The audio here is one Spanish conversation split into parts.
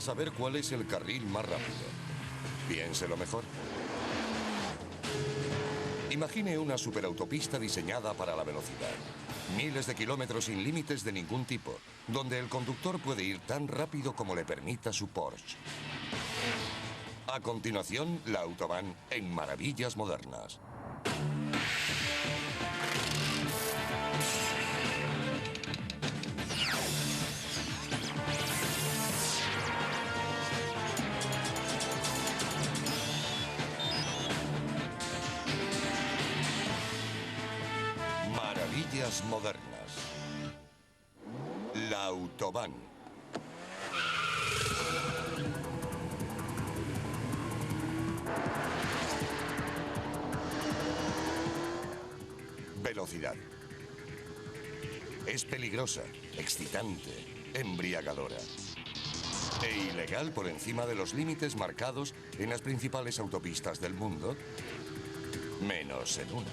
a saber cuál es el carril más rápido. Piénselo mejor. Imagine una superautopista diseñada para la velocidad. Miles de kilómetros sin límites de ningún tipo, donde el conductor puede ir tan rápido como le permita su Porsche. A continuación, la Autobahn en Maravillas Modernas. Maravillas Modernas. La Autobahn. Velocidad. Es peligrosa, excitante, embriagadora e ilegal por encima de los límites marcados en las principales autopistas del mundo, menos en una.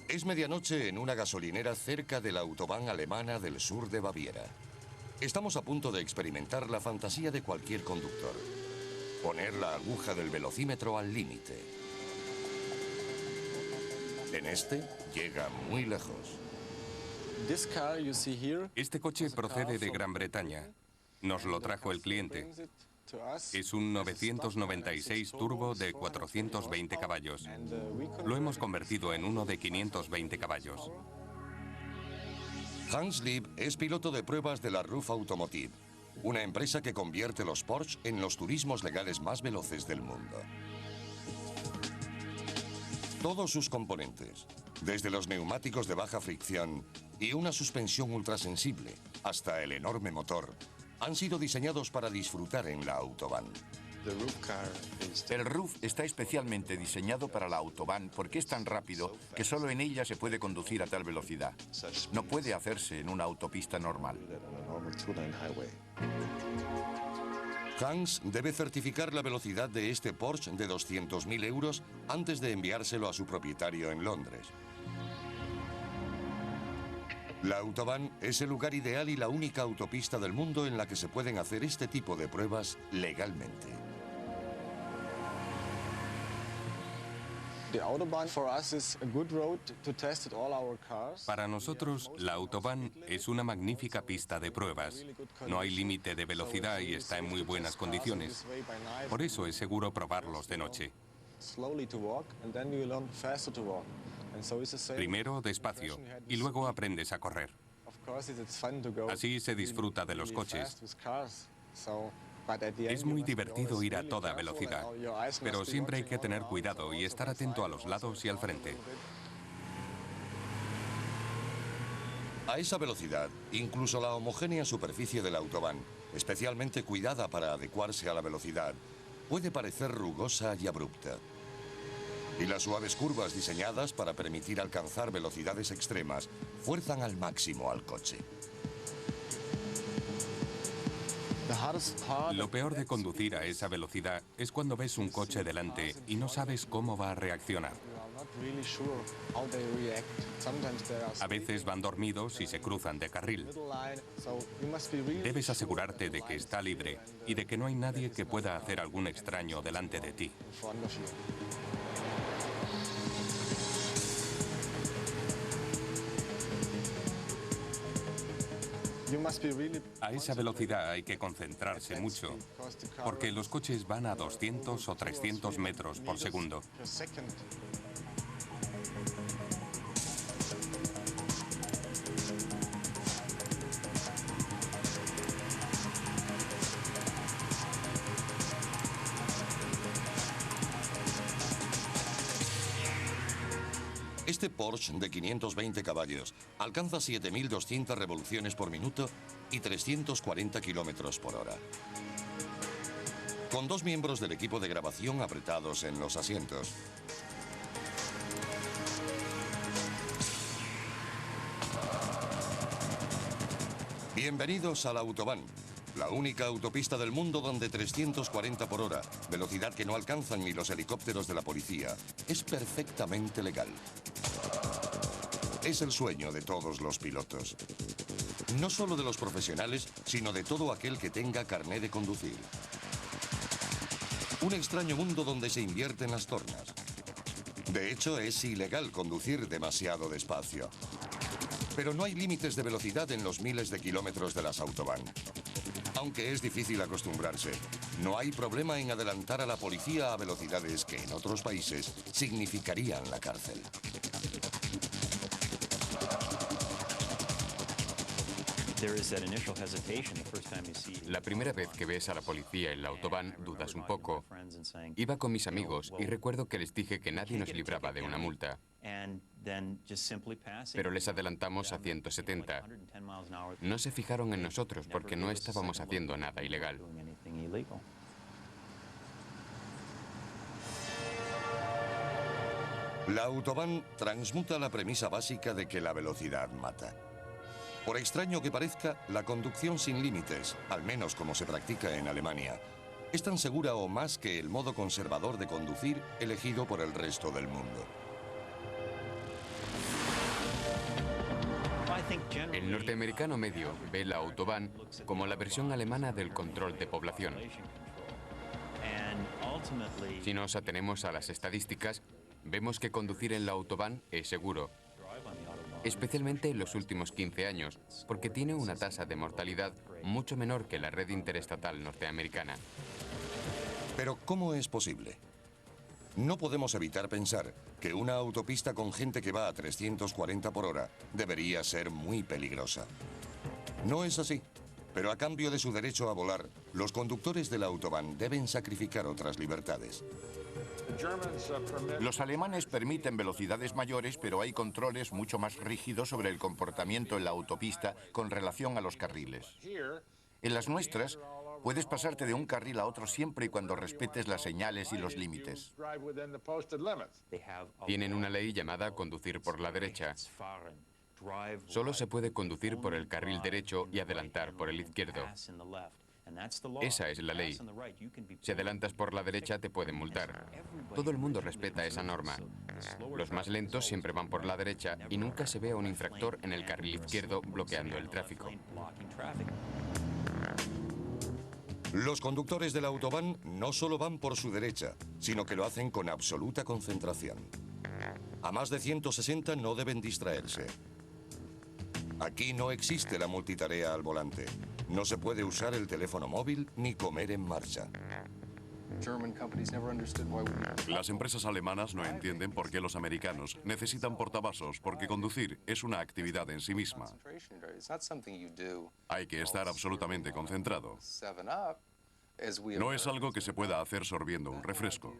Es medianoche en una gasolinera cerca de la Autobahn alemana del sur de Baviera. Estamos a punto de experimentar la fantasía de cualquier conductor. Poner la aguja del velocímetro al límite. En este, llega muy lejos. Este coche procede de Gran Bretaña. Nos lo trajo el cliente. Es un 996 turbo de 420 caballos. Lo hemos convertido en uno de 520 caballos. Hans Lieb es piloto de pruebas de la RUF Automotive, una empresa que convierte los Porsche en los turismos legales más veloces del mundo. Todos sus componentes, desde los neumáticos de baja fricción y una suspensión ultrasensible hasta el enorme motor, han sido diseñados para disfrutar en la Autobahn. El RUF está especialmente diseñado para la Autobahn porque es tan rápido que solo en ella se puede conducir a tal velocidad. No puede hacerse en una autopista normal. Hans debe certificar la velocidad de este Porsche de 200.000 euros antes de enviárselo a su propietario en Londres. La Autobahn es el lugar ideal y la única autopista del mundo en la que se pueden hacer este tipo de pruebas legalmente. Para nosotros, la Autobahn es una magnífica pista de pruebas. No hay límite de velocidad y está en muy buenas condiciones. Por eso es seguro probarlos de noche. Primero despacio y luego aprendes a correr. Así se disfruta de los coches. Es muy divertido ir a toda velocidad, pero siempre hay que tener cuidado y estar atento a los lados y al frente. A esa velocidad, incluso la homogénea superficie de la Autobahn, especialmente cuidada para adecuarse a la velocidad, puede parecer rugosa y abrupta. Y las suaves curvas diseñadas para permitir alcanzar velocidades extremas fuerzan al máximo al coche. Lo peor de conducir a esa velocidad es cuando ves un coche delante y no sabes cómo va a reaccionar. A veces van dormidos y se cruzan de carril. Debes asegurarte de que está libre y de que no hay nadie que pueda hacer algún extraño delante de ti. A esa velocidad hay que concentrarse mucho, porque los coches van a 200 o 300 metros por segundo. Este Porsche de 520 caballos alcanza 7.200 revoluciones por minuto y 340 kilómetros por hora. Con dos miembros del equipo de grabación apretados en los asientos. Bienvenidos a la Autobahn, la única autopista del mundo donde 340 por hora, velocidad que no alcanzan ni los helicópteros de la policía, es perfectamente legal. Es el sueño de todos los pilotos. No solo de los profesionales, sino de todo aquel que tenga carné de conducir. Un extraño mundo donde se invierten las tornas. De hecho, es ilegal conducir demasiado despacio. Pero no hay límites de velocidad en los miles de kilómetros de las Autobahn. Aunque es difícil acostumbrarse, no hay problema en adelantar a la policía a velocidades que en otros países significarían la cárcel. La primera vez que ves a la policía en la autobahn dudas un poco. Iba con mis amigos y recuerdo que les dije que nadie nos libraba de una multa. Pero les adelantamos a 170. No se fijaron en nosotros porque no estábamos haciendo nada ilegal. La Autobahn transmuta la premisa básica de que la velocidad mata. Por extraño que parezca, la conducción sin límites, al menos como se practica en Alemania, es tan segura o más que el modo conservador de conducir elegido por el resto del mundo. El norteamericano medio ve la Autobahn como la versión alemana del control de población. Si nos atenemos a las estadísticas, vemos que conducir en la Autobahn es seguro, especialmente en los últimos 15 años, porque tiene una tasa de mortalidad mucho menor que la red interestatal norteamericana. Pero ¿cómo es posible? No podemos evitar pensar que una autopista con gente que va a 340 por hora debería ser muy peligrosa. No es así, pero a cambio de su derecho a volar, los conductores de la Autobahn deben sacrificar otras libertades. Los alemanes permiten velocidades mayores, pero hay controles mucho más rígidos sobre el comportamiento en la autopista con relación a los carriles. En las nuestras, puedes pasarte de un carril a otro siempre y cuando respetes las señales y los límites. Tienen una ley llamada conducir por la derecha. Solo se puede conducir por el carril derecho y adelantar por el izquierdo. Esa es la ley. Si adelantas por la derecha te pueden multar. Todo el mundo respeta esa norma. Los más lentos siempre van por la derecha y nunca se ve a un infractor en el carril izquierdo bloqueando el tráfico. Los conductores de la Autobahn no solo van por su derecha, sino que lo hacen con absoluta concentración. A más de 160 no deben distraerse. Aquí no existe la multitarea al volante. No se puede usar el teléfono móvil ni comer en marcha. Las empresas alemanas no entienden por qué los americanos necesitan portavasos, porque conducir es una actividad en sí misma. Hay que estar absolutamente concentrado. No es algo que se pueda hacer sorbiendo un refresco.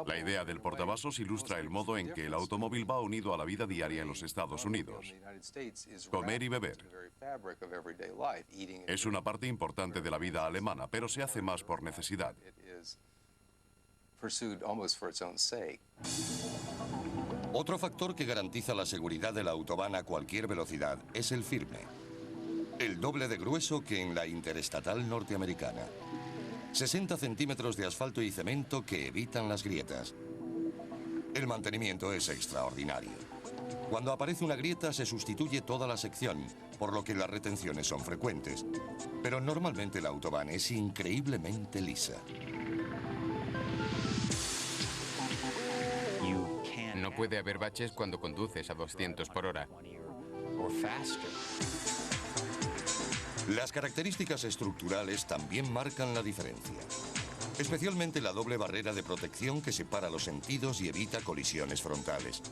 La idea del portavasos ilustra el modo en que el automóvil va unido a la vida diaria en los Estados Unidos. Comer y beber. Es una parte importante de la vida alemana, pero se hace más por necesidad. Otro factor que garantiza la seguridad de la Autobahn a cualquier velocidad es el firme. El doble de grueso que en la interestatal norteamericana. 60 centímetros de asfalto y cemento que evitan las grietas. El mantenimiento es extraordinario. Cuando aparece una grieta se sustituye toda la sección, por lo que las retenciones son frecuentes. Pero normalmente la Autobahn es increíblemente lisa. No puede haber baches cuando conduces a 200 por hora. Las características estructurales también marcan la diferencia. Especialmente la doble barrera de protección que separa los sentidos y evita colisiones frontales.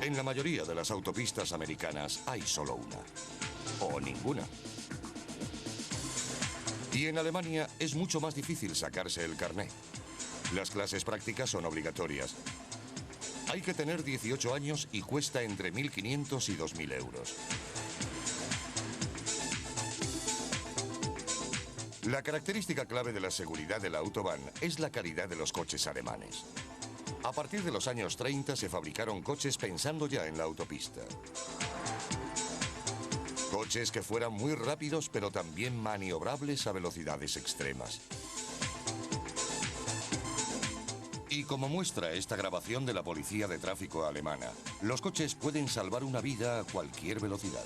En la mayoría de las autopistas americanas hay solo una. O ninguna. Y en Alemania es mucho más difícil sacarse el carné. Las clases prácticas son obligatorias. Hay que tener 18 años y cuesta entre 1.500 y 2.000 euros. La característica clave de la seguridad de la Autobahn es la calidad de los coches alemanes. A partir de los años 30 se fabricaron coches pensando ya en la autopista. Coches que fueran muy rápidos pero también maniobrables a velocidades extremas. Y como muestra esta grabación de la policía de tráfico alemana, los coches pueden salvar una vida a cualquier velocidad.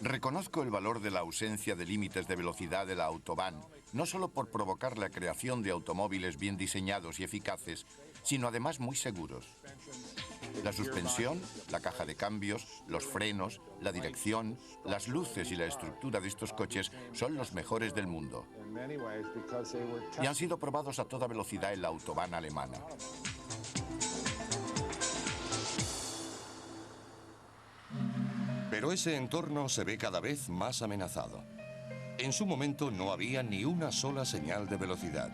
Reconozco el valor de la ausencia de límites de velocidad de la Autobahn, no solo por provocar la creación de automóviles bien diseñados y eficaces, sino además muy seguros. La suspensión, la caja de cambios, los frenos, la dirección, las luces y la estructura de estos coches son los mejores del mundo. Y han sido probados a toda velocidad en la Autobahn alemana. Pero ese entorno se ve cada vez más amenazado. En su momento no había ni una sola señal de velocidad.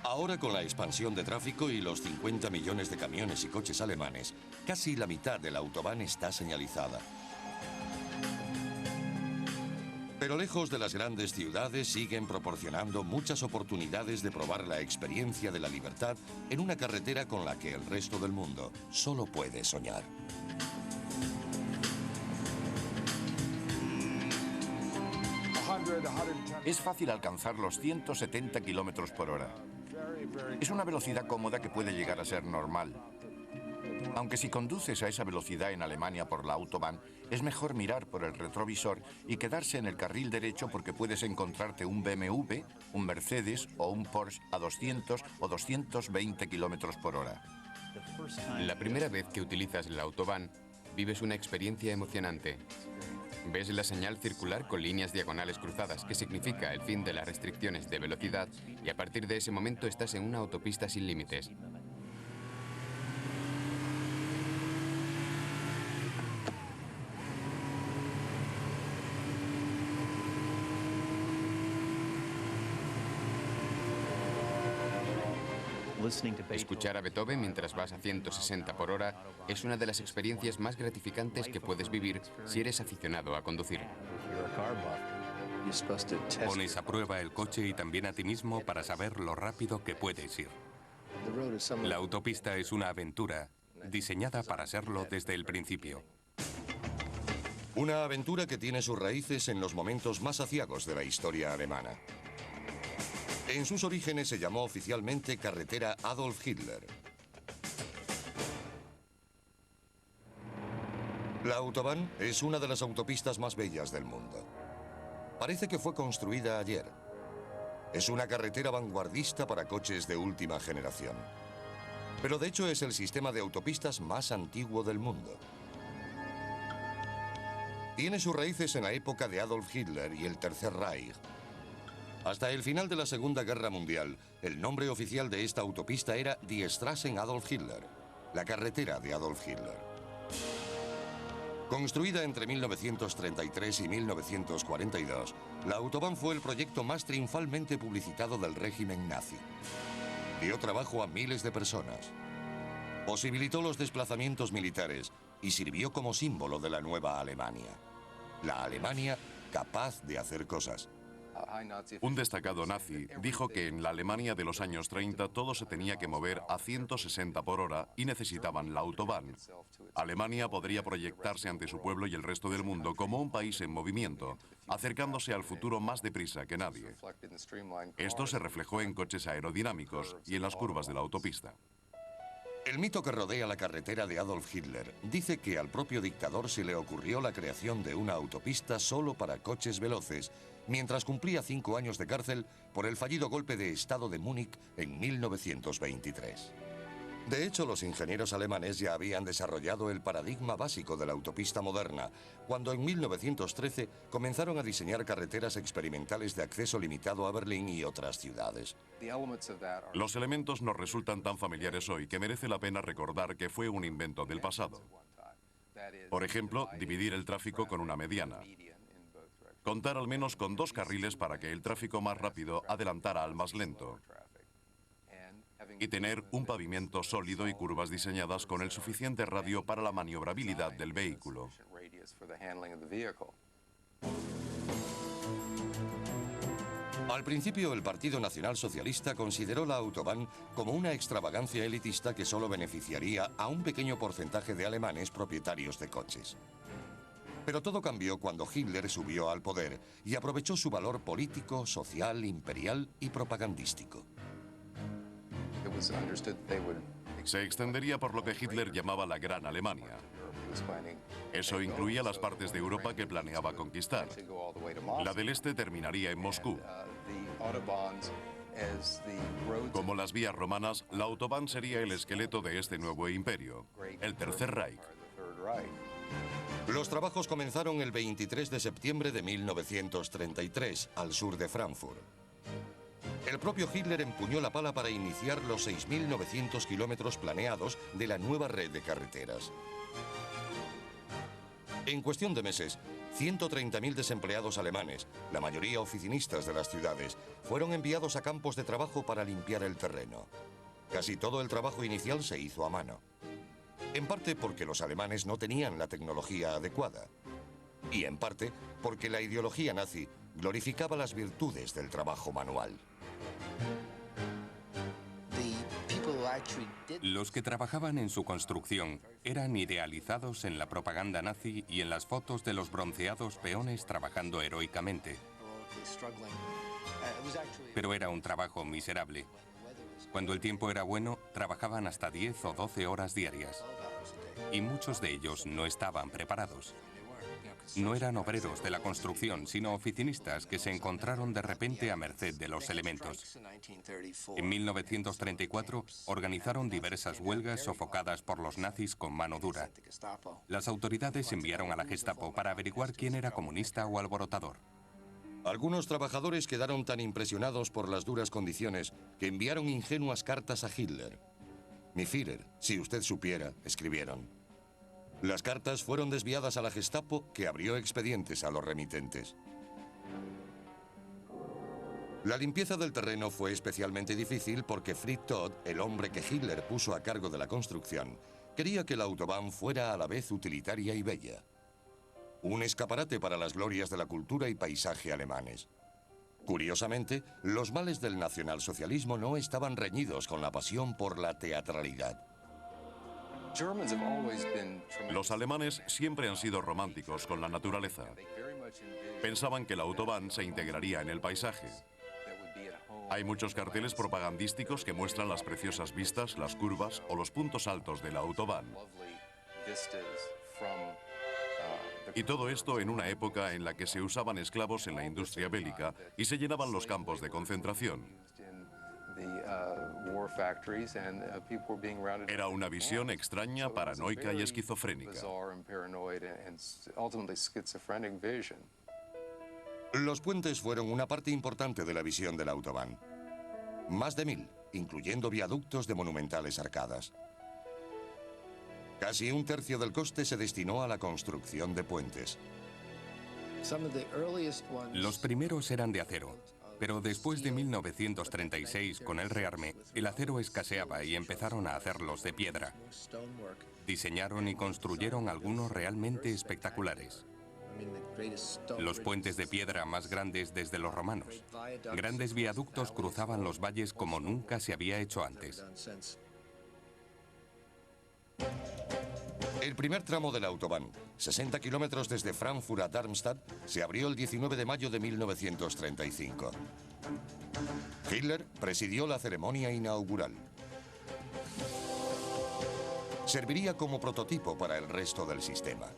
Ahora, con la expansión de tráfico y los 50 millones de camiones y coches alemanes, casi la mitad de la Autobahn está señalizada. Pero lejos de las grandes ciudades siguen proporcionando muchas oportunidades de probar la experiencia de la libertad en una carretera con la que el resto del mundo solo puede soñar. Es fácil alcanzar los 170 kilómetros por hora. Es una velocidad cómoda que puede llegar a ser normal. Aunque si conduces a esa velocidad en Alemania por la Autobahn, es mejor mirar por el retrovisor y quedarse en el carril derecho porque puedes encontrarte un BMW, un Mercedes o un Porsche a 200 o 220 kilómetros por hora. La primera vez que utilizas la Autobahn, vives una experiencia emocionante. Ves la señal circular con líneas diagonales cruzadas, que significa el fin de las restricciones de velocidad, y a partir de ese momento estás en una autopista sin límites. Escuchar a Beethoven mientras vas a 160 por hora es una de las experiencias más gratificantes que puedes vivir si eres aficionado a conducir. Pones a prueba el coche y también a ti mismo para saber lo rápido que puedes ir. La autopista es una aventura diseñada para serlo desde el principio. Una aventura que tiene sus raíces en los momentos más aciagos de la historia alemana. En sus orígenes se llamó oficialmente Carretera Adolf Hitler. La Autobahn es una de las autopistas más bellas del mundo. Parece que fue construida ayer. Es una carretera vanguardista para coches de última generación. Pero de hecho es el sistema de autopistas más antiguo del mundo. Tiene sus raíces en la época de Adolf Hitler y el Tercer Reich. Hasta el final de la Segunda Guerra Mundial, el nombre oficial de esta autopista era Die Straßen Adolf Hitler, la carretera de Adolf Hitler. Construida entre 1933 y 1942, la Autobahn fue el proyecto más triunfalmente publicitado del régimen nazi. Dio trabajo a miles de personas, posibilitó los desplazamientos militares y sirvió como símbolo de la nueva Alemania. La Alemania capaz de hacer cosas. Un destacado nazi dijo que en la Alemania de los años 30 todo se tenía que mover a 160 por hora y necesitaban la Autobahn. Alemania podría proyectarse ante su pueblo y el resto del mundo como un país en movimiento, acercándose al futuro más deprisa que nadie. Esto se reflejó en coches aerodinámicos y en las curvas de la autopista. El mito que rodea la carretera de Adolf Hitler dice que al propio dictador se le ocurrió la creación de una autopista solo para coches veloces, mientras cumplía 5 años de cárcel por el fallido golpe de Estado de Múnich en 1923. De hecho, los ingenieros alemanes ya habían desarrollado el paradigma básico de la autopista moderna, cuando en 1913 comenzaron a diseñar carreteras experimentales de acceso limitado a Berlín y otras ciudades. Los elementos nos resultan tan familiares hoy que merece la pena recordar que fue un invento del pasado. Por ejemplo, dividir el tráfico con una mediana. Contar al menos con 2 carriles para que el tráfico más rápido adelantara al más lento. Y tener un pavimento sólido y curvas diseñadas con el suficiente radio para la maniobrabilidad del vehículo. Al principio, el Partido Nacional Socialista consideró la Autobahn como una extravagancia elitista que solo beneficiaría a un pequeño porcentaje de alemanes propietarios de coches. Pero todo cambió cuando Hitler subió al poder y aprovechó su valor político, social, imperial y propagandístico. Se extendería por lo que Hitler llamaba la Gran Alemania. Eso incluía las partes de Europa que planeaba conquistar. La del este terminaría en Moscú. Como las vías romanas, la Autobahn sería el esqueleto de este nuevo imperio, el Tercer Reich. Los trabajos comenzaron el 23 de septiembre de 1933, al sur de Frankfurt. El propio Hitler empuñó la pala para iniciar los 6.900 kilómetros planeados de la nueva red de carreteras. En cuestión de meses, 130.000 desempleados alemanes, la mayoría oficinistas de las ciudades, fueron enviados a campos de trabajo para limpiar el terreno. Casi todo el trabajo inicial se hizo a mano. En parte porque los alemanes no tenían la tecnología adecuada. Y en parte porque la ideología nazi glorificaba las virtudes del trabajo manual. Los que trabajaban en su construcción eran idealizados en la propaganda nazi y en las fotos de los bronceados peones trabajando heroicamente. Pero era un trabajo miserable. Cuando el tiempo era bueno, trabajaban hasta 10 o 12 horas diarias. Y muchos de ellos no estaban preparados. No eran obreros de la construcción, sino oficinistas que se encontraron de repente a merced de los elementos. En 1934 organizaron diversas huelgas sofocadas por los nazis con mano dura. Las autoridades enviaron a la Gestapo para averiguar quién era comunista o alborotador. Algunos trabajadores quedaron tan impresionados por las duras condiciones que enviaron ingenuas cartas a Hitler. «Mi Führer, si usted supiera», escribieron. Las cartas fueron desviadas a la Gestapo, que abrió expedientes a los remitentes. La limpieza del terreno fue especialmente difícil porque Fritz Todt, el hombre que Hitler puso a cargo de la construcción, quería que la Autobahn fuera a la vez utilitaria y bella. Un escaparate para las glorias de la cultura y paisaje alemanes. Curiosamente, los males del nacionalsocialismo no estaban reñidos con la pasión por la teatralidad. Los alemanes siempre han sido románticos con la naturaleza. Pensaban que la Autobahn se integraría en el paisaje. Hay muchos carteles propagandísticos que muestran las preciosas vistas, las curvas o los puntos altos de la Autobahn. Y todo esto en una época en la que se usaban esclavos en la industria bélica y se llenaban los campos de concentración. Era una visión extraña, paranoica y esquizofrénica. Los puentes fueron una parte importante de la visión de la Autobahn. Más de 1000, incluyendo viaductos de monumentales arcadas. Casi un tercio del coste se destinó a la construcción de puentes. Los primeros eran de acero, pero después de 1936, con el rearme, el acero escaseaba y empezaron a hacerlos de piedra. Diseñaron y construyeron algunos realmente espectaculares. Los puentes de piedra más grandes desde los romanos. Grandes viaductos cruzaban los valles como nunca se había hecho antes. El primer tramo de la Autobahn, 60 kilómetros desde Frankfurt a Darmstadt, se abrió el 19 de mayo de 1935. Hitler presidió la ceremonia inaugural. Serviría como prototipo para el resto del sistema.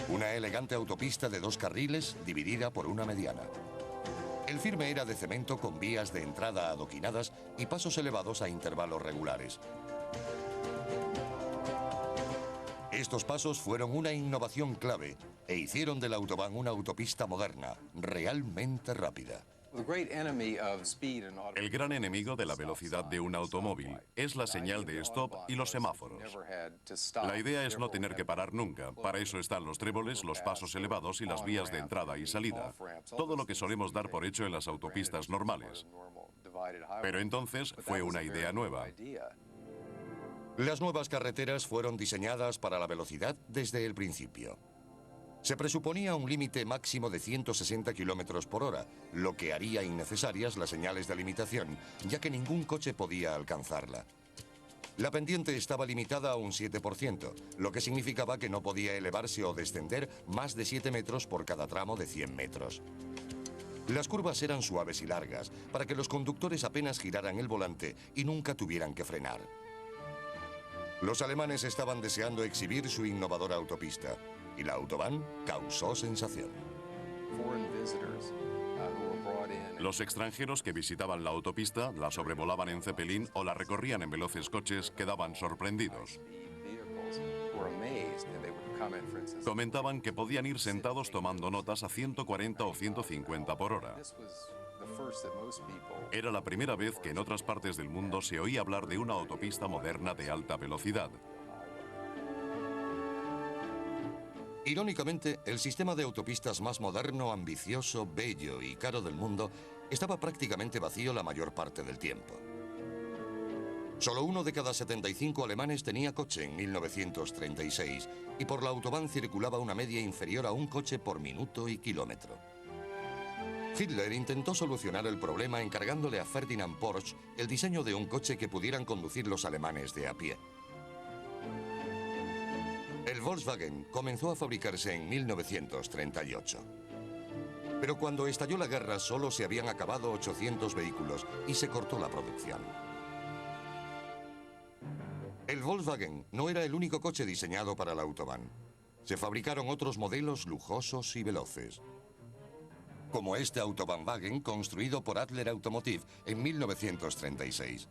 Una elegante autopista de 2 carriles dividida por una mediana. El firme era de cemento con vías de entrada adoquinadas y pasos elevados a intervalos regulares. Estos pasos fueron una innovación clave e hicieron de la Autobahn una autopista moderna, realmente rápida. El gran enemigo de la velocidad de un automóvil es la señal de stop y los semáforos. La idea es no tener que parar nunca. Para eso están los tréboles, los pasos elevados y las vías de entrada y salida. Todo lo que solemos dar por hecho en las autopistas normales. Pero entonces fue una idea nueva. Las nuevas carreteras fueron diseñadas para la velocidad desde el principio. Se presuponía un límite máximo de 160 kilómetros por hora, lo que haría innecesarias las señales de limitación, ya que ningún coche podía alcanzarla. La pendiente estaba limitada a un 7%, lo que significaba que no podía elevarse o descender más de 7 metros por cada tramo de 100 metros. Las curvas eran suaves y largas, para que los conductores apenas giraran el volante y nunca tuvieran que frenar. Los alemanes estaban deseando exhibir su innovadora autopista, y la Autobahn causó sensación. Los extranjeros que visitaban la autopista, la sobrevolaban en Zeppelin o la recorrían en veloces coches quedaban sorprendidos. Comentaban que podían ir sentados tomando notas a 140 o 150 por hora. Era la primera vez que en otras partes del mundo se oía hablar de una autopista moderna de alta velocidad. Irónicamente, el sistema de autopistas más moderno, ambicioso, bello y caro del mundo estaba prácticamente vacío la mayor parte del tiempo. Solo 1 de cada 75 alemanes tenía coche en 1936 y por la Autobahn circulaba una media inferior a un coche por minuto y kilómetro. Hitler intentó solucionar el problema encargándole a Ferdinand Porsche el diseño de un coche que pudieran conducir los alemanes de a pie. El Volkswagen comenzó a fabricarse en 1938. Pero cuando estalló la guerra solo se habían acabado 800 vehículos y se cortó la producción. El Volkswagen no era el único coche diseñado para la Autobahn. Se fabricaron otros modelos lujosos y veloces, como este Autobahnwagen construido por Adler Automotive en 1936.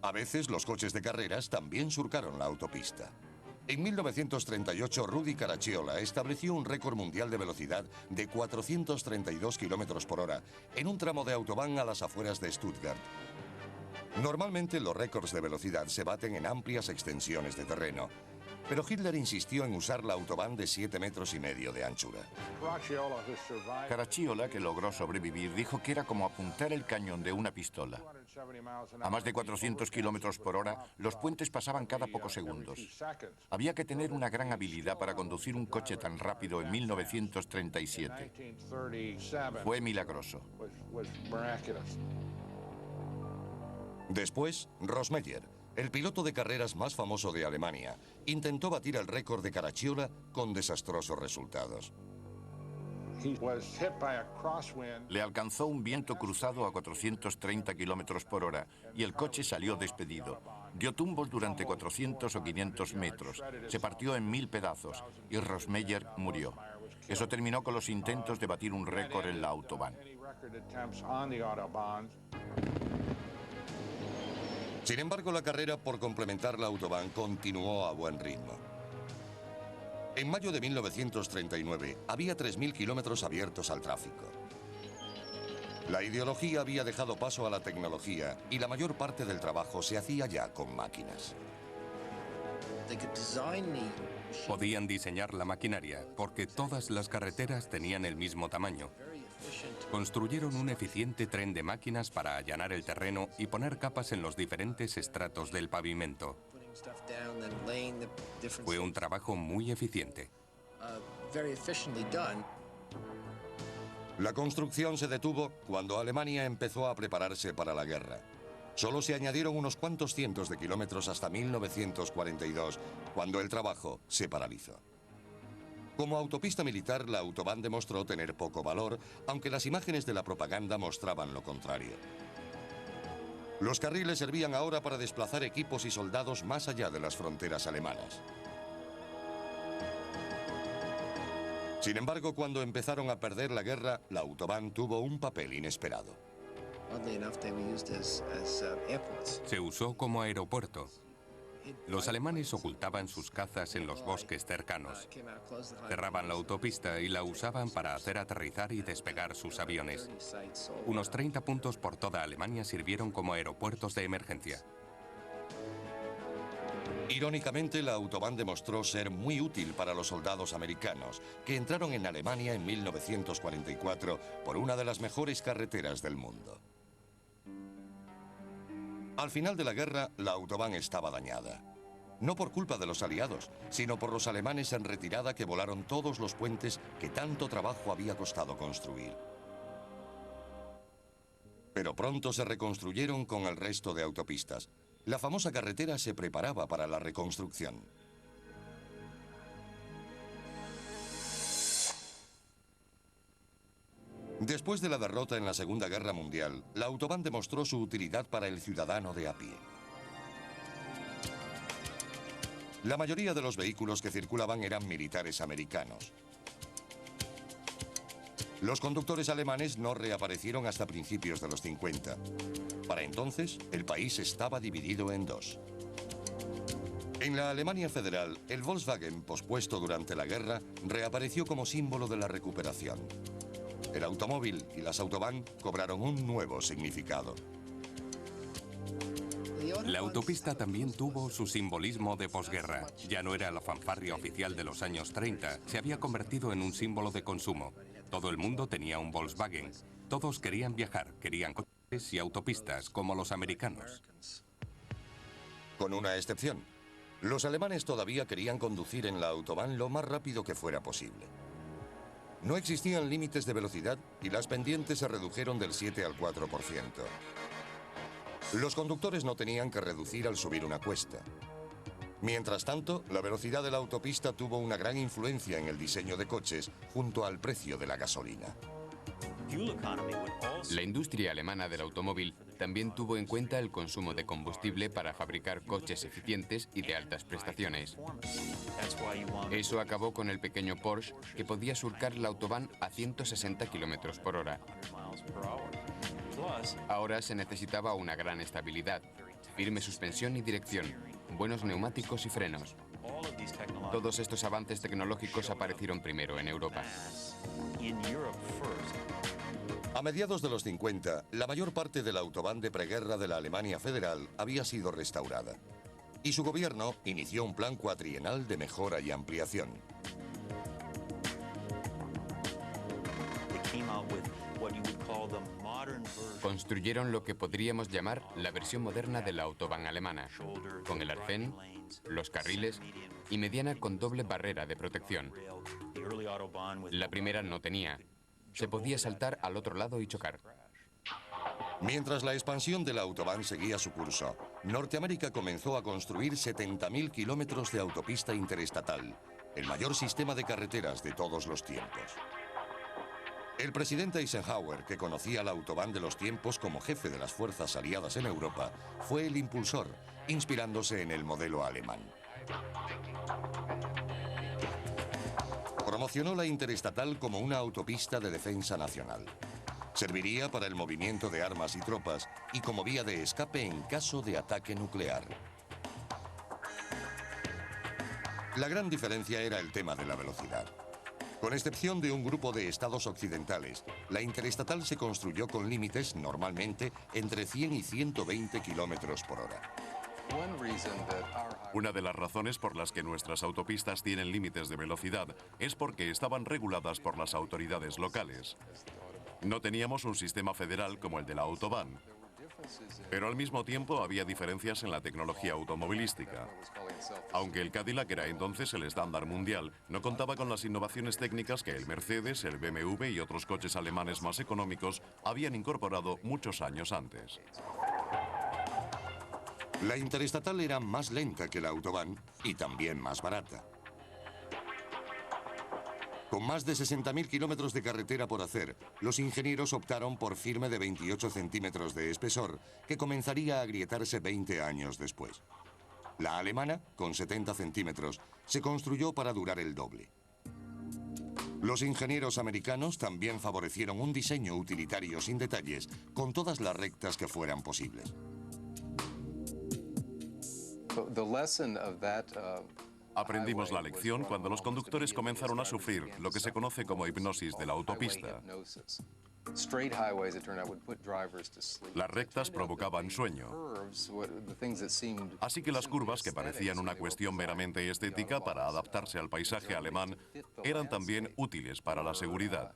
A veces los coches de carreras también surcaron la autopista. En 1938, Rudi Caracciola estableció un récord mundial de velocidad de 432 km por hora en un tramo de Autobahn a las afueras de Stuttgart. Normalmente los récords de velocidad se baten en amplias extensiones de terreno, pero Hitler insistió en usar la Autobahn de 7,5 metros de anchura. Caracciola, que logró sobrevivir, dijo que era como apuntar el cañón de una pistola. A más de 400 kilómetros por hora, los puentes pasaban cada pocos segundos. Había que tener una gran habilidad para conducir un coche tan rápido en 1937. Fue milagroso. Después, Rossmeyer, el piloto de carreras más famoso de Alemania, intentó batir el récord de Caracciola con desastrosos resultados. Le alcanzó un viento cruzado a 430 kilómetros por hora y el coche salió despedido. Dio tumbos durante 400 o 500 metros, se partió en 1000 pedazos y Rossmeyer murió. Eso terminó con los intentos de batir un récord en la Autobahn. Sin embargo, la carrera por complementar la Autobahn continuó a buen ritmo. En mayo de 1939 había 3.000 kilómetros abiertos al tráfico. La ideología había dejado paso a la tecnología y la mayor parte del trabajo se hacía ya con máquinas. Podían diseñar la maquinaria porque todas las carreteras tenían el mismo tamaño. Construyeron un eficiente tren de máquinas para allanar el terreno y poner capas en los diferentes estratos del pavimento. Fue un trabajo muy eficiente. La construcción se detuvo cuando Alemania empezó a prepararse para la guerra. Solo se añadieron unos cuantos cientos de kilómetros hasta 1942, cuando el trabajo se paralizó. Como autopista militar, la Autobahn demostró tener poco valor, aunque las imágenes de la propaganda mostraban lo contrario. Los carriles servían ahora para desplazar equipos y soldados más allá de las fronteras alemanas. Sin embargo, cuando empezaron a perder la guerra, la Autobahn tuvo un papel inesperado. Se usó como aeropuerto. Los alemanes ocultaban sus cazas en los bosques cercanos. Cerraban la autopista y la usaban para hacer aterrizar y despegar sus aviones. Unos 30 puntos por toda Alemania sirvieron como aeropuertos de emergencia. Irónicamente, la Autobahn demostró ser muy útil para los soldados americanos, que entraron en Alemania en 1944 por una de las mejores carreteras del mundo. Al final de la guerra, la Autobahn estaba dañada. No por culpa de los aliados, sino por los alemanes en retirada que volaron todos los puentes que tanto trabajo había costado construir. Pero pronto se reconstruyeron con el resto de autopistas. La famosa carretera se preparaba para la reconstrucción. Después de la derrota en la Segunda Guerra Mundial, la autobahn demostró su utilidad para el ciudadano de a pie. La mayoría de los vehículos que circulaban eran militares americanos. Los conductores alemanes no reaparecieron hasta principios de los 50. Para entonces, el país estaba dividido en dos. En la Alemania federal, el Volkswagen, pospuesto durante la guerra, reapareció como símbolo de la recuperación. El automóvil y las autobahn cobraron un nuevo significado. La autopista también tuvo su simbolismo de posguerra. Ya no era la fanfarria oficial de los años 30, se había convertido en un símbolo de consumo. Todo el mundo tenía un Volkswagen. Todos querían viajar, querían coches y autopistas, como los americanos. Con una excepción. Los alemanes todavía querían conducir en la autobahn lo más rápido que fuera posible. No existían límites de velocidad y las pendientes se redujeron del 7 al 4%. Los conductores no tenían que reducir al subir una cuesta. Mientras tanto, la velocidad de la autopista tuvo una gran influencia en el diseño de coches junto al precio de la gasolina. La industria alemana del automóvil también tuvo en cuenta el consumo de combustible para fabricar coches eficientes y de altas prestaciones. Eso acabó con el pequeño Porsche, que podía surcar la autobahn a 160 km por hora. Ahora se necesitaba una gran estabilidad, firme suspensión y dirección, buenos neumáticos y frenos. Todos estos avances tecnológicos aparecieron primero en Europa. A mediados de los 50, la mayor parte de la autobahn de preguerra de la Alemania federal había sido restaurada. Y su gobierno inició un plan cuatrienal de mejora y ampliación. Construyeron lo que podríamos llamar la versión moderna de la autobahn alemana, con el arcén, los carriles y mediana con doble barrera de protección. La primera no tenía. Se podía saltar al otro lado y chocar. Mientras la expansión de la autobahn seguía su curso, Norteamérica comenzó a construir 70.000 kilómetros de autopista interestatal, el mayor sistema de carreteras de todos los tiempos. El presidente Eisenhower, que conocía la autobahn de los tiempos como jefe de las fuerzas aliadas en Europa, fue el impulsor, inspirándose en el modelo alemán. Promocionó la interestatal como una autopista de defensa nacional. Serviría para el movimiento de armas y tropas y como vía de escape en caso de ataque nuclear. La gran diferencia era el tema de la velocidad. Con excepción de un grupo de estados occidentales, la interestatal se construyó con límites normalmente entre 100 y 120 kilómetros por hora. Una de las razones por las que nuestras autopistas tienen límites de velocidad es porque estaban reguladas por las autoridades locales. No teníamos un sistema federal como el de la autobahn, pero al mismo tiempo había diferencias en la tecnología automovilística. Aunque el Cadillac era entonces el estándar mundial, no contaba con las innovaciones técnicas que el Mercedes, el BMW y otros coches alemanes más económicos habían incorporado muchos años antes. La interestatal era más lenta que la autobahn y también más barata. Con más de 60.000 kilómetros de carretera por hacer, los ingenieros optaron por firme de 28 centímetros de espesor, que comenzaría a agrietarse 20 años después. La alemana, con 70 centímetros, se construyó para durar el doble. Los ingenieros americanos también favorecieron un diseño utilitario sin detalles, con todas las rectas que fueran posibles. Aprendimos la lección cuando los conductores comenzaron a sufrir lo que se conoce como hipnosis de la autopista. Las rectas provocaban sueño. Así que las curvas, que parecían una cuestión meramente estética para adaptarse al paisaje alemán, eran también útiles para la seguridad.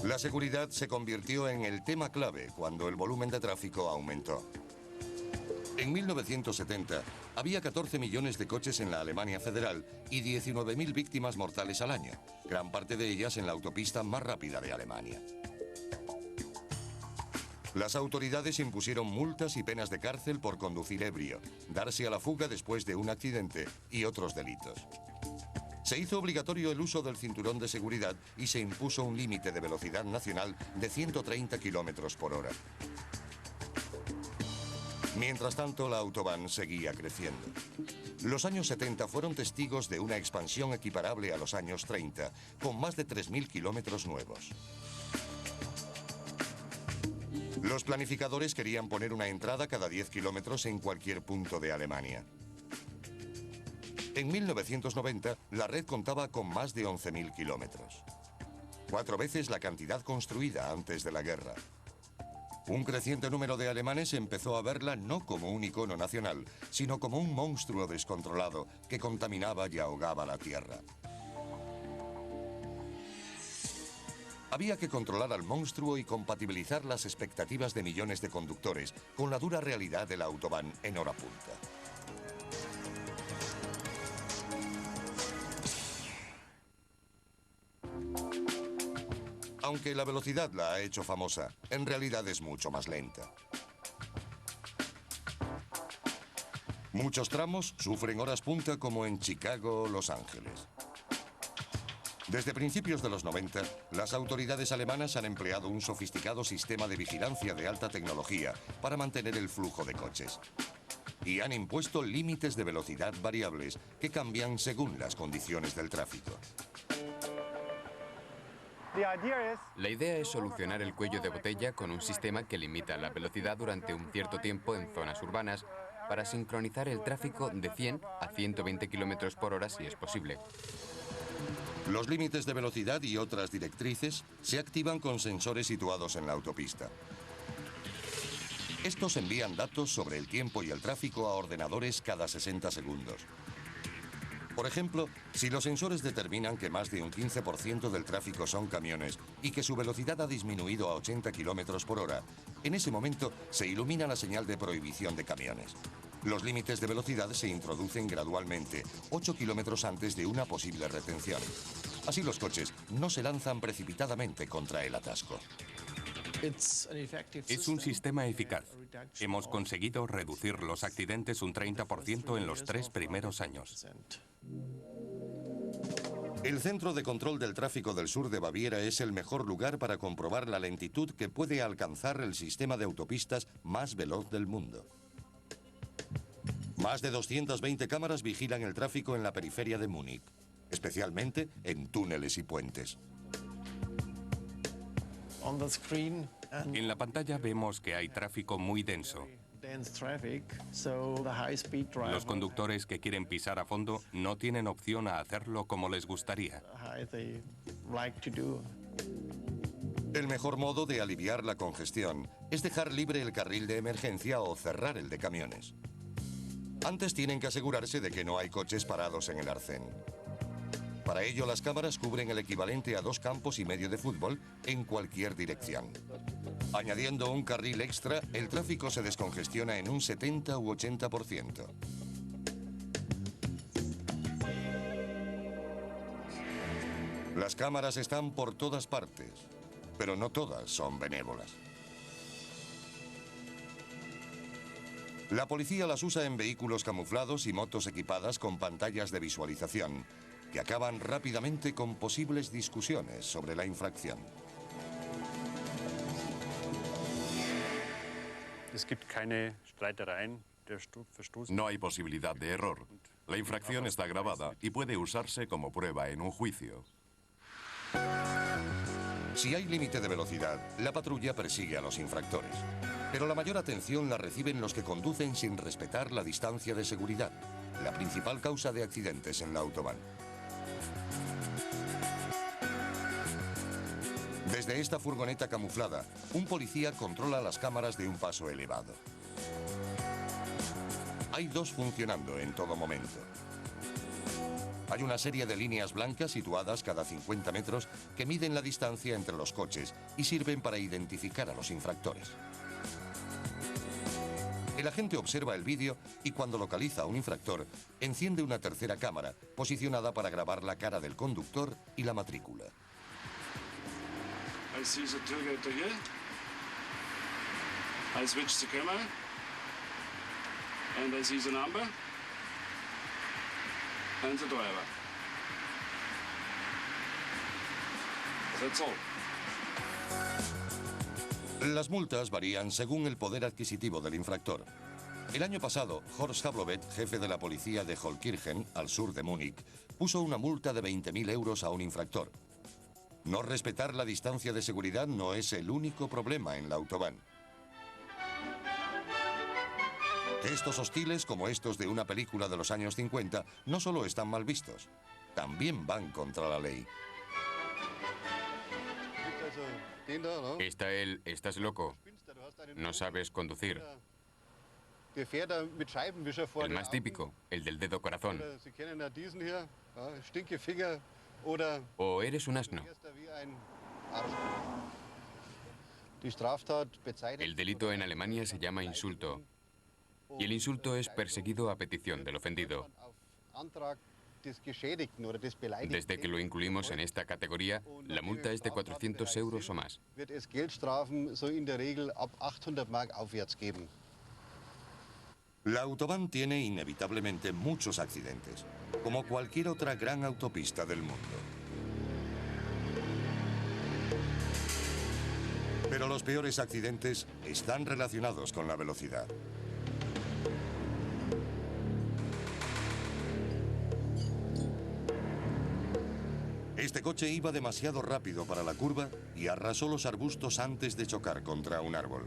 La seguridad se convirtió en el tema clave cuando el volumen de tráfico aumentó. En 1970 había 14 millones de coches en la Alemania federal y 19.000 víctimas mortales al año, gran parte de ellas en la autopista más rápida de Alemania. Las autoridades impusieron multas y penas de cárcel por conducir ebrio, darse a la fuga después de un accidente y otros delitos. Se hizo obligatorio el uso del cinturón de seguridad y se impuso un límite de velocidad nacional de 130 kilómetros por hora. Mientras tanto, la autobahn seguía creciendo. Los años 70 fueron testigos de una expansión equiparable a los años 30, con más de 3.000 kilómetros nuevos. Los planificadores querían poner una entrada cada 10 kilómetros en cualquier punto de Alemania. En 1990, la red contaba con más de 11.000 kilómetros. 4 veces la cantidad construida antes de la guerra. Un creciente número de alemanes empezó a verla no como un icono nacional, sino como un monstruo descontrolado que contaminaba y ahogaba la tierra. Había que controlar al monstruo y compatibilizar las expectativas de millones de conductores con la dura realidad de la autobahn en hora punta. Aunque la velocidad la ha hecho famosa, en realidad es mucho más lenta. Muchos tramos sufren horas punta como en Chicago o Los Ángeles. Desde principios de los 90, las autoridades alemanas han empleado un sofisticado sistema de vigilancia de alta tecnología para mantener el flujo de coches. Y han impuesto límites de velocidad variables que cambian según las condiciones del tráfico. La idea es solucionar el cuello de botella con un sistema que limita la velocidad durante un cierto tiempo en zonas urbanas para sincronizar el tráfico de 100 a 120 kilómetros por hora si es posible. Los límites de velocidad y otras directrices se activan con sensores situados en la autopista. Estos envían datos sobre el tiempo y el tráfico a ordenadores cada 60 segundos. Por ejemplo, si los sensores determinan que más de un 15% del tráfico son camiones y que su velocidad ha disminuido a 80 kilómetros por hora, en ese momento se ilumina la señal de prohibición de camiones. Los límites de velocidad se introducen gradualmente, 8 kilómetros antes de una posible retención. Así los coches no se lanzan precipitadamente contra el atasco. Es un sistema eficaz. Hemos conseguido reducir los accidentes un 30% en los 3 primeros años. El Centro de Control del Tráfico del Sur de Baviera es el mejor lugar para comprobar la lentitud que puede alcanzar el sistema de autopistas más veloz del mundo. Más de 220 cámaras vigilan el tráfico en la periferia de Múnich, especialmente en túneles y puentes. En la pantalla vemos que hay tráfico muy denso. Los conductores que quieren pisar a fondo no tienen opción a hacerlo como les gustaría. El mejor modo de aliviar la congestión es dejar libre el carril de emergencia o cerrar el de camiones. Antes tienen que asegurarse de que no hay coches parados en el arcén. Para ello, las cámaras cubren el equivalente a 2 campos y medio de fútbol en cualquier dirección. Añadiendo un carril extra, el tráfico se descongestiona en un 70 u 80%. Las cámaras están por todas partes, pero no todas son benévolas. La policía las usa en vehículos camuflados y motos equipadas con pantallas de visualización, que acaban rápidamente con posibles discusiones sobre la infracción. No hay posibilidad de error. La infracción está grabada y puede usarse como prueba en un juicio. Si hay límite de velocidad, la patrulla persigue a los infractores. Pero la mayor atención la reciben los que conducen sin respetar la distancia de seguridad, la principal causa de accidentes en la autobahn. Desde esta furgoneta camuflada, un policía controla las cámaras de un paso elevado. Hay 2 funcionando en todo momento. Hay una serie de líneas blancas situadas cada 50 metros que miden la distancia entre los coches y sirven para identificar a los infractores. El agente observa el vídeo y cuando localiza a un infractor, enciende una tercera cámara posicionada para grabar la cara del conductor y la matrícula. I switch the camera and I see the number and the driver. That's all. Las multas varían según el poder adquisitivo del infractor. El año pasado, Horst Havloved, jefe de la policía de Holkirchen, al sur de Múnich, puso una multa de 20.000 euros a un infractor. No respetar la distancia de seguridad no es el único problema en la autobahn. Gestos hostiles como estos de una película de los años 50 no solo están mal vistos, también van contra la ley. Está él, estás loco, no sabes conducir. El más típico, el del dedo corazón. O eres un asno. El delito en Alemania se llama insulto. Y el insulto es perseguido a petición del ofendido. Desde que lo incluimos en esta categoría, la multa es de 400 euros o más. La autobahn tiene inevitablemente muchos accidentes, como cualquier otra gran autopista del mundo. Pero los peores accidentes están relacionados con la velocidad. Este coche iba demasiado rápido para la curva y arrasó los arbustos antes de chocar contra un árbol.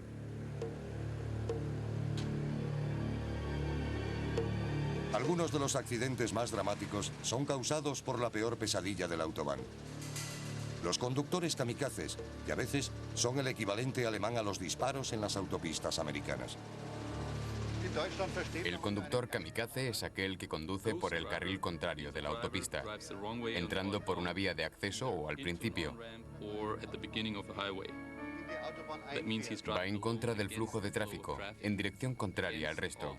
Algunos de los accidentes más dramáticos son causados por la peor pesadilla del autobahn. Los conductores kamikazes, que a veces son el equivalente alemán a los disparos en las autopistas americanas. El conductor kamikaze es aquel que conduce por el carril contrario de la autopista, entrando por una vía de acceso o al principio. Va en contra del flujo de tráfico, en dirección contraria al resto.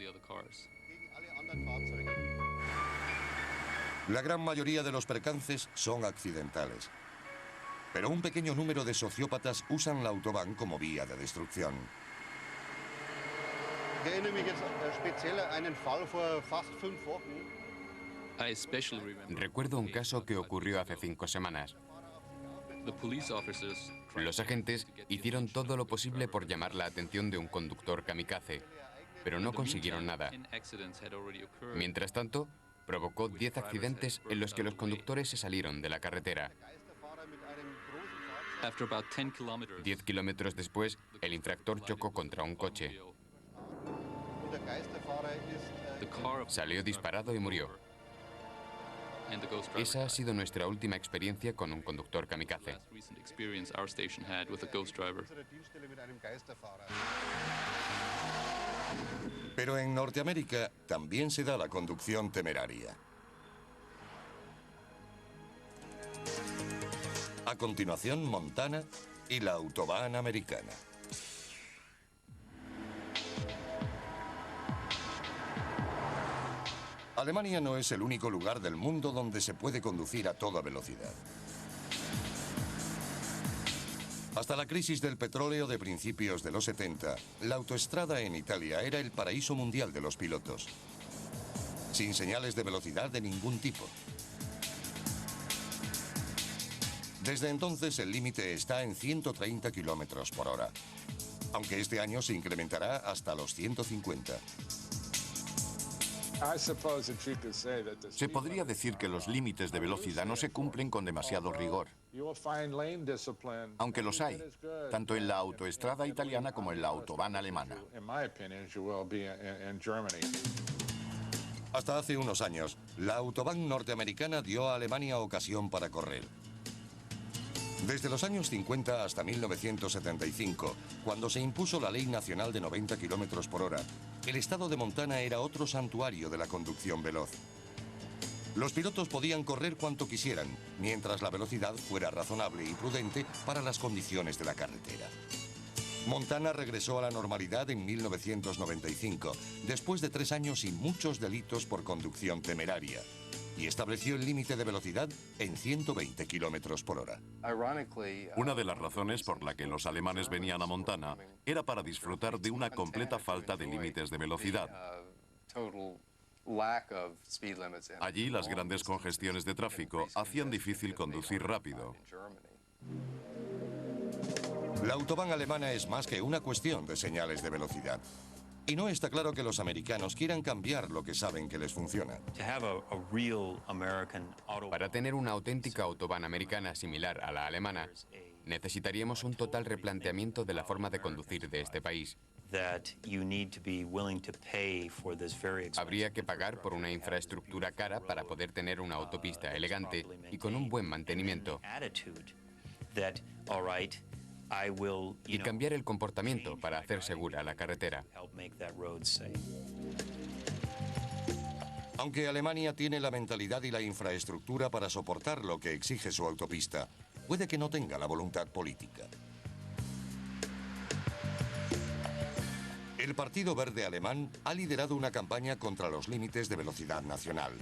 La gran mayoría de los percances son accidentales. Pero un pequeño número de sociópatas usan la autobahn como vía de destrucción. Recuerdo un caso que ocurrió hace 5 semanas. Los agentes hicieron todo lo posible por llamar la atención de un conductor kamikaze, pero no consiguieron nada. Mientras tanto, provocó 10 accidentes en los que los conductores se salieron de la carretera. 10 kilómetros después, el infractor chocó contra un coche. Salió disparado y murió. Esa ha sido nuestra última experiencia con un conductor kamikaze. Pero en Norteamérica también se da la conducción temeraria. A continuación, Montana y la autobahn americana. Alemania no es el único lugar del mundo donde se puede conducir a toda velocidad. Hasta la crisis del petróleo de principios de los 70, la autoestrada en Italia era el paraíso mundial de los pilotos, sin señales de velocidad de ningún tipo. Desde entonces el límite está en 130 kilómetros por hora, aunque este año se incrementará hasta los 150. Se podría decir que los límites de velocidad no se cumplen con demasiado rigor, aunque los hay, tanto en la autoestrada italiana como en la autobahn alemana. Hasta hace unos años, la autobahn norteamericana dio a Alemania ocasión para correr. Desde los años 50 hasta 1975, cuando se impuso la Ley Nacional de 90 kilómetros por hora, el estado de Montana era otro santuario de la conducción veloz. Los pilotos podían correr cuanto quisieran, mientras la velocidad fuera razonable y prudente para las condiciones de la carretera. Montana regresó a la normalidad en 1995, después de 3 años y muchos delitos por conducción temeraria. y estableció el límite de velocidad en 120 kilómetros por hora. Una de las razones por la que los alemanes venían a Montana era para disfrutar de una completa falta de límites de velocidad. Allí las grandes congestiones de tráfico hacían difícil conducir rápido. La autobahn alemana es más que una cuestión de señales de velocidad. Y no está claro que los americanos quieran cambiar lo que saben que les funciona. Para tener una auténtica autobahn americana similar a la alemana, necesitaríamos un total replanteamiento de la forma de conducir de este país. Habría que pagar por una infraestructura cara para poder tener una autopista elegante y con un buen mantenimiento. Y cambiar el comportamiento para hacer segura la carretera. Aunque Alemania tiene la mentalidad y la infraestructura para soportar lo que exige su autopista, puede que no tenga la voluntad política. El Partido Verde Alemán ha liderado una campaña contra los límites de velocidad nacional.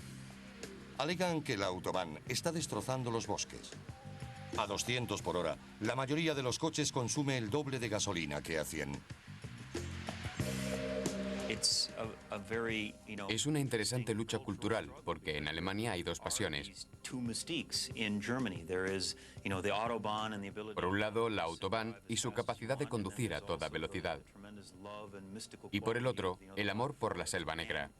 Alegan que la autobahn está destrozando los bosques. A 200 por hora, la mayoría de los coches consume el doble de gasolina que a 100. Es una interesante lucha cultural, porque en Alemania hay dos pasiones. Por un lado, la autobahn y su capacidad de conducir a toda velocidad. Y por el otro, el amor por la Selva Negra.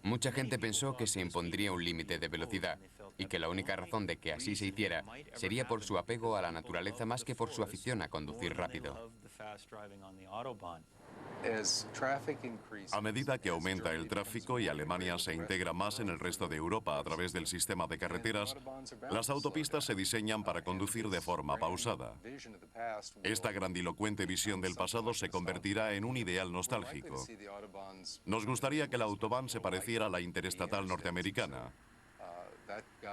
Mucha gente pensó que se impondría un límite de velocidad y que la única razón de que así se hiciera sería por su apego a la naturaleza más que por su afición a conducir rápido. A medida que aumenta el tráfico y Alemania se integra más en el resto de Europa a través del sistema de carreteras, las autopistas se diseñan para conducir de forma pausada. Esta grandilocuente visión del pasado se convertirá en un ideal nostálgico. Nos gustaría que la autobahn se pareciera a la interestatal norteamericana.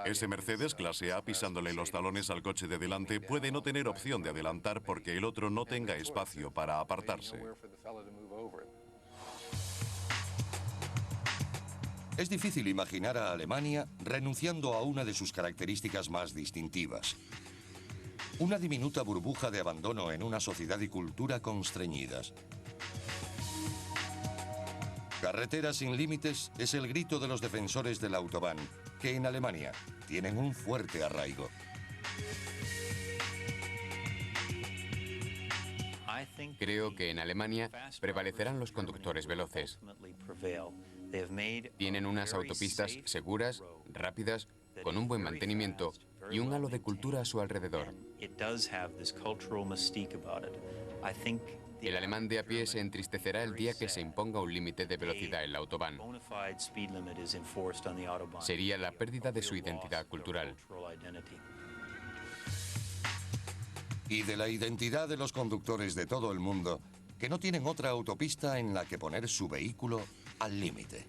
Ese Mercedes clase A pisándole los talones al coche de delante puede no tener opción de adelantar porque el otro no tenga espacio para apartarse. Es difícil imaginar a Alemania renunciando a una de sus características más distintivas. Una diminuta burbuja de abandono en una sociedad y cultura constreñidas. Carreteras sin límites es el grito de los defensores de la autobahn, que en Alemania tienen un fuerte arraigo. Creo que en Alemania prevalecerán los conductores veloces. Tienen unas autopistas seguras, rápidas, con un buen mantenimiento y un halo de cultura a su alrededor. El alemán de a pie se entristecerá el día que se imponga un límite de velocidad en la autobahn. Sería la pérdida de su identidad cultural. Y de la identidad de los conductores de todo el mundo, que no tienen otra autopista en la que poner su vehículo al límite.